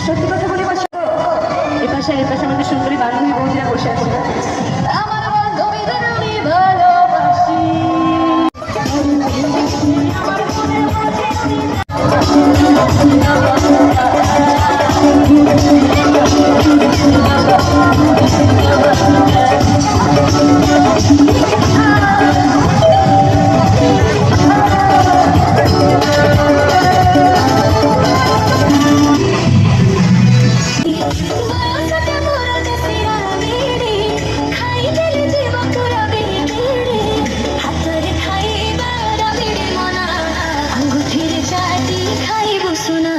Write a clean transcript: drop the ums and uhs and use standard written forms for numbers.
সত্যি কথা বলি বসে এপাশে আমাদের সুন্দরী বান্ধবী বৌদিরা বসে আছে আমার বান্ধবীদের আমি ভালোবাসি খাইব সোনা